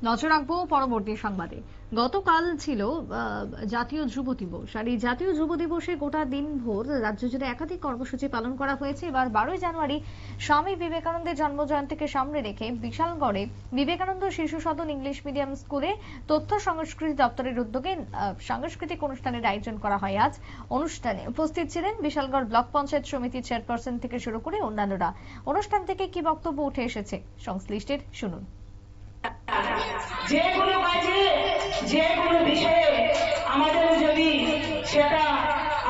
নজর রাখবো পরবর্তী সংবাদে। গতকাল ছিল জাতীয় যুব দিবস, আর এই জাতীয় যুব দিবসে গোটা দিন ভোর রাজ্য জুড়ে একাধিক কর্মসূচি পালন করা হয়েছে। এবার 12ই জানুয়ারি স্বামী বিবেকানন্দের জন্মজয়ন্তীকে সামনে রেখে বিশালগড়ে বিবেকানন্দ শিশু সদন ইংলিশ মিডিয়াম স্কুলে তথ্য সংস্কৃতি দপ্তরের উদ্যোগে সাংস্কৃতিক অনুষ্ঠানের আয়োজন করা হয়। আজ অনুষ্ঠানে উপস্থিত ছিলেন বিশালগড় ব্লক পঞ্চায়েত সমিতির চেয়ারপারসন থেকে শুরু করে অন্যান্যরা। অনুষ্ঠান থেকে কি বক্তব্য উঠে এসেছে সংশ্লিষ্টের শুনুন। যে কোনো কাজে যে কোনো বিষয়ে আমাদের যদি সেটা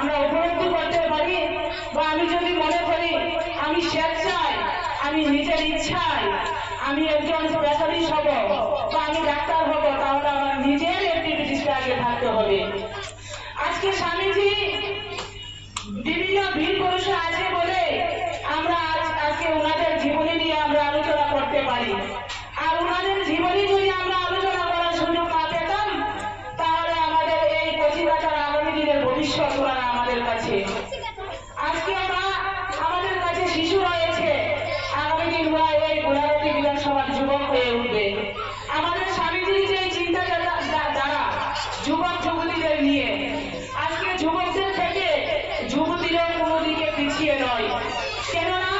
আমরা উপলব্ধি করতে পারি বা আমি যদি মনে করি আমি স্বেচ্ছায় আমি নিজের ইচ্ছায় আমি একজন স্পেশালিস্ট হব বা আমি ডাক্তার হব, তাহলে আমার নিজের অ্যাক্টিভিটিসটা আগে থাকতে হবে। আজকে স্বামীজি বিভিন্ন বীর পুরুষ আছে বলে আমরা আজকে ওনাদের জীবনী নিয়ে আমরা আলোচনা করতে পারি। আর ওনাদের জীবনী যদি আমরা আলোচনা করার সুযোগ না পেতাম, তাহলে আমাদের এই কচিকাঁচার আগামী দিনের ভবিষ্যৎ ওনারা আমাদের কাছে। আজকে আমাদের কাছে শিশু রয়েছে, আগামী দিন ওরা এই গোলাঘাটি বিধানসভার যুবক হয়ে উঠবে। আমাদের স্বামীজির যে চিন্তাধারা দ্বারা যুবক যুবতীদের নিয়ে, আজকে যুবকদের থেকে যুবতীরাও কোনো দিকে পিছিয়ে নয়, কেননা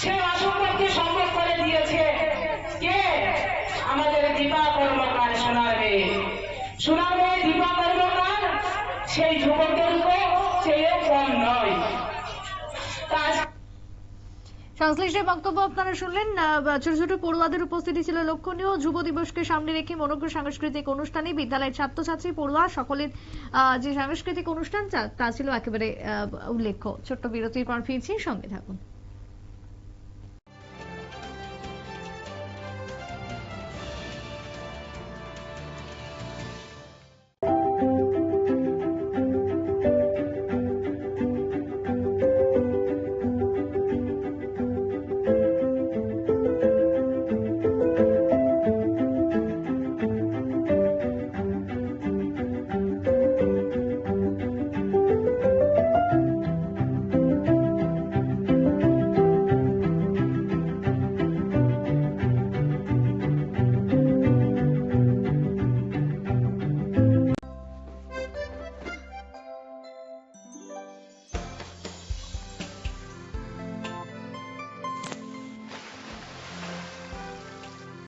সে অসম্ভবকে সম্ভব করে দিয়েছে কে? আমাদের দীপা কর্মকার, সোনার মেয়ে দীপা কর্মকার সেই যুবকদেরকে চেয়েও কম নয়। সংশ্লিষ্টের বক্তব্য আপনারা শুনলেন। ছোট ছোট পড়ুয়াদের উপস্থিতি ছিল লক্ষণীয়। যুব দিবসকে সামনে রেখে মনোজ্ঞ সাংস্কৃতিক অনুষ্ঠানে বিদ্যালয়ের ছাত্রছাত্রী পড়ুয়া সকলের যে সাংস্কৃতিক অনুষ্ঠান তা ছিল একেবারে উল্লেখ্য। ছোট্ট বিরতির পর ফিরছি, সঙ্গে থাকুন।